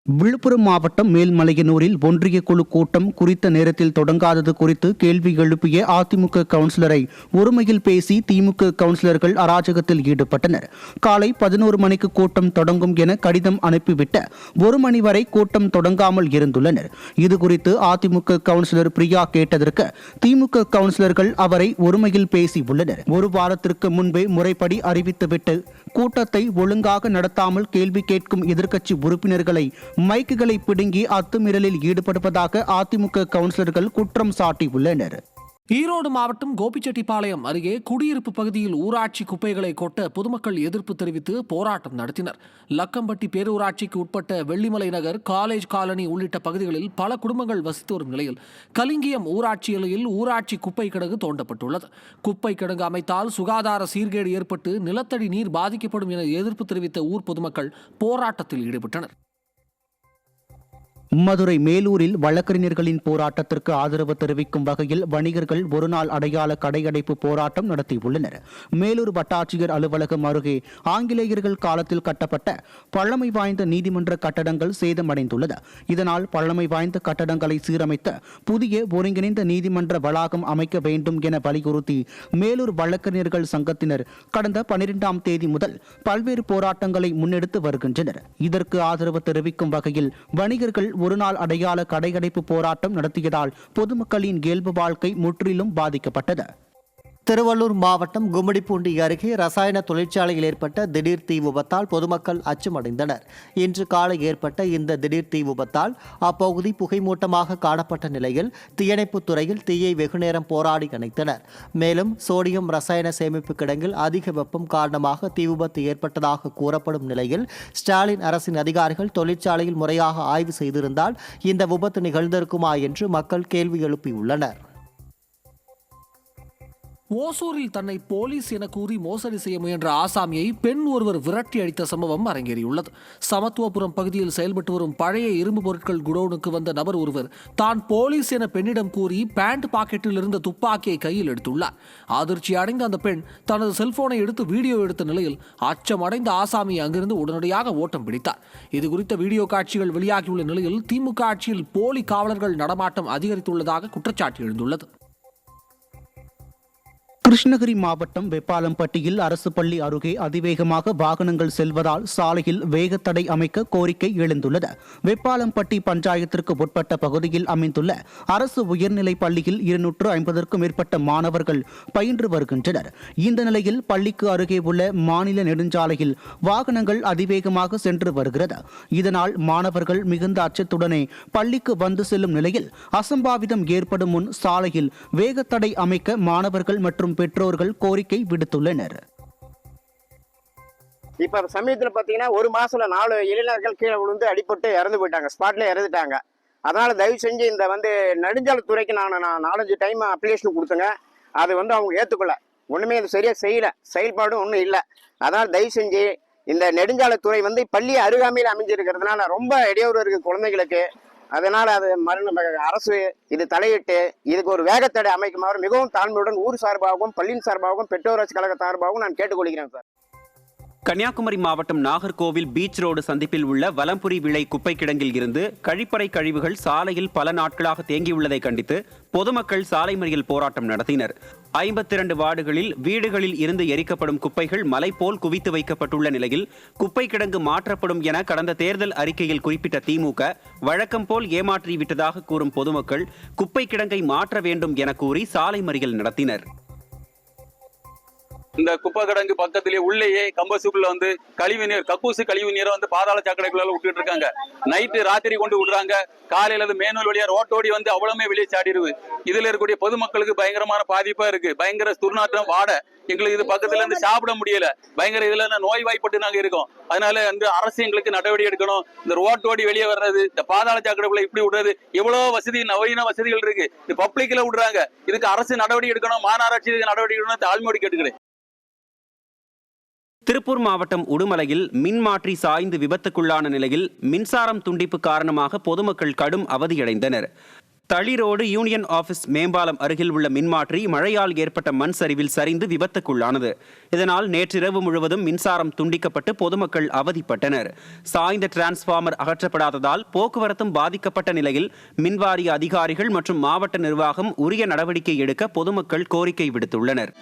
விழுப்புரம் மாவட்டம் மேல்மலையனூரில் ஒன்றிய குழு கூட்டம் குறித்த நேரத்தில் தொடங்காதது குறித்து கேள்வி எழுப்பிய அதிமுக கவுன்சிலரை ஒருமையில் பேசி திமுக கவுன்சிலர்கள் அராஜகத்தில் ஈடுபட்டனர். காலை 11 மணிக்கு கூட்டம் தொடங்கும் என கடிதம் அனுப்பிவிட்ட 1 மணி வரை கூட்டம் தொடங்காமல் இருந்துள்ளனர். இதுகுறித்து அதிமுக கவுன்சிலர் பிரியா கேட்டதற்கு திமுக கவுன்சிலர்கள் அவரை ஒருமையில் பேசியுள்ளனர். ஒரு வாரத்திற்கு முன்பே முறைப்படி அறிவித்துவிட்டு கூட்டத்தை ஒழுங்காக நடத்தாமல் கேள்வி கேட்கும் எதிர்க்கட்சி உறுப்பினர்களை மைக்குகளை பிடுங்கி அத்துமீறலில் ஈடுபடுவதாக அதிமுக கவுன்சிலர்கள் குற்றம் சாட்டியுள்ளனர். ஈரோடு மாவட்டம் கோபிச்செட்டிப்பாளையம் அருகே குடியிருப்பு பகுதியில் ஊராட்சி குப்பைகளை கொட்ட பொதுமக்கள் எதிர்ப்பு தெரிவித்து போராட்டம் நடத்தினர். லக்கம்பட்டி பேரூராட்சிக்கு உட்பட்ட வெள்ளிமலை நகர், காலேஜ் காலனி உள்ளிட்ட பகுதிகளில் பல குடும்பங்கள் வசித்து வரும் நிலையில் கலிங்கியம் ஊராட்சி எல்லையில் ஊராட்சி குப்பை கிடங்கு தோண்டப்பட்டுள்ளது. குப்பை கிடங்கு அமைத்தால் சுகாதார சீர்கேடு ஏற்பட்டு நிலத்தடி நீர் பாதிக்கப்படும் என எதிர்ப்பு தெரிவித்த ஊர் பொதுமக்கள் போராட்டத்தில் ஈடுபட்டனர். மதுரை மேலூரில் வழக்கறிஞர்களின் போராட்டத்திற்கு ஆதரவு தெரிவிக்கும் வகையில் வணிகர்கள் ஒருநாள் அடையாள கடையடைப்பு போராட்டம் நடத்தியுள்ளனர். மேலூர் வட்டாட்சியர் அலுவலகம் அருகே ஆங்கிலேயர்கள் காலத்தில் கட்டப்பட்ட பழமை வாய்ந்த நீதிமன்ற கட்டடங்கள் சேதமடைந்துள்ளது. இதனால் பழமை வாய்ந்த கட்டடங்களை சீரமைத்த புதிய ஒருங்கிணைந்த நீதிமன்ற வளாகம் அமைக்க வேண்டும் என வலியுறுத்தி மேலூர் வழக்கறிஞர்கள் சங்கத்தினர் கடந்த 12ஆம் தேதி முதல் பல்வேறு போராட்டங்களை முன்னெடுத்து வருகின்றனர். இதற்கு ஆதரவு தெரிவிக்கும் வகையில் வணிகர்கள் ஒருநாள் அடையாள கடையடைப்பு போராட்டம் நடத்தியதால் பொதுமக்களின் இயல்பு வாழ்க்கை முற்றிலும் பாதிக்கப்பட்டது. திருவள்ளூர் மாவட்டம் கும்மிடிப்பூண்டி அருகே ரசாயன தொழிற்சாலையில் ஏற்பட்ட திடீர் தீ விபத்தால் பொதுமக்கள் அச்சமடைந்தனர். இன்று காலை ஏற்பட்ட இந்த திடீர் தீ விபத்தால் அப்பகுதி புகைமூட்டமாக காணப்பட்ட நிலையில் தீயணைப்புத் துறையில் தீயை வெகுநேரம் போராடி அணைத்தனர். மேலும் சோடியம் ரசாயன சேமிப்பு கிடங்கில் அதிக வெப்பம் காரணமாக தீ விபத்து ஏற்பட்டதாக கூறப்படும் நிலையில் ஸ்டாலின் அரசின் அதிகாரிகள் தொழிற்சாலையில் முறையாக ஆய்வு செய்திருந்தால் இந்த விபத்து நிகழ்ந்திருக்குமா என்று மக்கள் கேள்வி எழுப்பியுள்ளனர். ஓசூரில் தன்னை போலீஸ் என கூறி மோசடி செய்ய முயன்ற ஆசாமியை பெண் ஒருவர் விரட்டி அடித்த சம்பவம் அரங்கேறியுள்ளது. சமத்துவபுரம் பகுதியில் செயல்பட்டு வரும் பழைய இரும்பு பொருட்கள் குடோனுக்கு வந்த நபர் ஒருவர் தான் போலீஸ் என பெண்ணிடம் கூறி பேண்ட் பாக்கெட்டில் இருந்த துப்பாக்கியை கையில் எடுத்துள்ளார். அதிர்ச்சி அடைந்த அந்த பெண் தனது செல்போனை எடுத்து வீடியோ எடுத்த நிலையில் அச்சமடைந்த ஆசாமி அங்கிருந்து உடனடியாக ஓட்டம் பிடித்தார். இதுகுறித்த வீடியோ காட்சிகள் வெளியாகியுள்ள நிலையில் திமுக ஆட்சியில் போலி காவலர்கள் நடமாட்டம் அதிகரித்துள்ளதாக குற்றச்சாட்டு எழுந்துள்ளது. கிருஷ்ணகிரி மாவட்டம் வெப்பாலம்பட்டியில் அரசு பள்ளி அருகே அதிவேகமாக வாகனங்கள் செல்வதால் சாலையில் வேகத்தடை அமைக்க கோரிக்கை எழுந்துள்ளது. வெப்பாலம்பட்டி பஞ்சாயத்திற்கு உட்பட்ட பகுதியில் அமைந்துள்ள அரசு உயர்நிலைப் பள்ளியில் 250க்கும் மேற்பட்ட மாணவர்கள் பயின்று வருகின்றனர். இந்த நிலையில் பள்ளிக்கு அருகே உள்ள மாநில நெடுஞ்சாலையில் வாகனங்கள் அதிவேகமாக சென்று வருகிறது. இதனால் மாணவர்கள் மிகுந்த அச்சத்துடனே பள்ளிக்கு வந்து செல்லும் நிலையில் அசம்பாவிதம் ஏற்படும் முன் சாலையில் வேகத்தடை அமைக்க மாணவர்கள் மற்றும் பெற்றோர்கள் கோரிக்கை விடுத்துள்ளனர். இப்ப சமயத்தில் பாத்தீங்கன்னா ஒரு மாசத்துல 4 இளைஞர்கள் கீழே விழுந்து அடிபட்டு இறந்து போயிட்டாங்க, ஸ்பாட்ல இறந்துட்டாங்க. அதனால தயவு செஞ்சு இந்த நெடுஞ்சாலைத்துறைக்கு நான் 4-5 டைம் அப்ளிகேஷன் கொடுத்தேங்க. அது அவங்க ஏத்துக்கொள்ள ஒண்ணுமே இது சரியா செய்யல, செயல்பாடும் ஒன்றும் இல்லை. அதனால தயவு செஞ்சு இந்த நெடுஞ்சாலைத்துறை பள்ளி அருகாமையில் அமைஞ்சிருக்கிறதுனால ரொம்ப இடையூறு இருக்கு குழந்தைகளுக்கு. அதனால அது அரசு இது தலையிட்டு இதுக்கு ஒரு வேகத்தடை அமைக்குமாறு மிகவும் தாழ்மையுடன் ஊர் சார்பாகவும் பள்ளியின் சார்பாகவும் பெற்றோராட்சி கழக சார்பாகவும் நான் கேட்டுக்கொள்கிறேன் சார். கன்னியாகுமரி மாவட்டம் நாகர்கோவில் பீச் ரோடு சந்திப்பில் உள்ள வலம்புரி விளை குப்பை கிடங்கில் இருந்து கழிப்பறை கழிவுகள் சாலையில் பல நாட்களாக தேங்கியுள்ளதை கண்டித்து பொதுமக்கள் சாலை மறியல் போராட்டம் நடத்தினர். 52 வார்டுகளில் வீடுகளில் இருந்து எரிக்கப்படும் குப்பைகள் மலை போல் குவித்து வைக்கப்பட்டுள்ள நிலையில் குப்பை கிடங்கு மாற்றப்படும் என கடந்த தேர்தல் அறிக்கையில் குறிப்பிட்ட திமுக வழக்கம் போல் ஏமாற்றிவிட்டதாக கூறும் பொதுமக்கள் குப்பை கிடங்கை மாற்ற வேண்டும் என கூறி சாலை மறியல் நடத்தினர். இந்த குப்பை கிடங்கு பக்கத்திலேயே உள்ளேயே கம்பசுக்குள்ள கழிவுநீர், கக்கூசு கழிவு நீரை பாதாள சாக்கடைக்குள்ள விட்டுட்டு இருக்காங்க. நைட்டு ராத்திரி கொண்டு விடுறாங்க. காலையில மேனூல் வழியா ரோட்டோடி அவ்வளவுமே வெளியே சாடிடுது. இதுல இருக்கக்கூடிய பொதுமக்களுக்கு பயங்கரமான பாதிப்பா இருக்கு. பயங்கர துர்நாற்றம், வாடை. எங்களுக்கு இது பக்கத்துல இருந்து சாப்பிட முடியல. பயங்கர இதுல நோய் வாய்ப்பட்டு நாங்க இருக்கோம். அதனால அரசு எங்களுக்கு நடவடிக்கை எடுக்கணும். இந்த ரோட்டோடி வெளியே வர்றது, இந்த பாதாள சாக்கடைக்குள்ள இப்படி விடுறது, எவ்வளவு வசதி, நவீன வசதிகள் இருக்கு. இது பப்ளிக்ல விடுறாங்க. இதுக்கு அரசு நடவடிக்கை எடுக்கணும், மாநகராட்சி நடவடிக்கை எடுக்கணும். தாழ்மையோடு கேட்டுக்கிறேன். திருப்பூர் மாவட்டம் உடுமலையில் மின்மாற்றி சாய்ந்து விபத்துக்குள்ளான நிலையில் மின்சாரம் துண்டிப்பு காரணமாக பொதுமக்கள் கடும் அவதியடைந்தனர். தளிரோடு யூனியன் ஆபீஸ் மேம்பாலம் அருகில் உள்ள மின்மாற்றி மழையால் ஏற்பட்ட மண் சரிவில் சரிந்து விபத்துக்குள்ளானது. இதனால் நேற்றிரவு முழுவதும் மின்சாரம் துண்டிக்கப்பட்டு பொதுமக்கள் அவதிப்பட்டனர். சாய்ந்த டிரான்ஸ்பார்மர் அகற்றப்படாததால் போக்குவரத்தும் பாதிக்கப்பட்ட நிலையில் மின்வாரிய அதிகாரிகள் மற்றும் மாவட்ட நிர்வாகம் உரிய நடவடிக்கை எடுக்க பொதுமக்கள் கோரிக்கை விடுத்துள்ளனர்.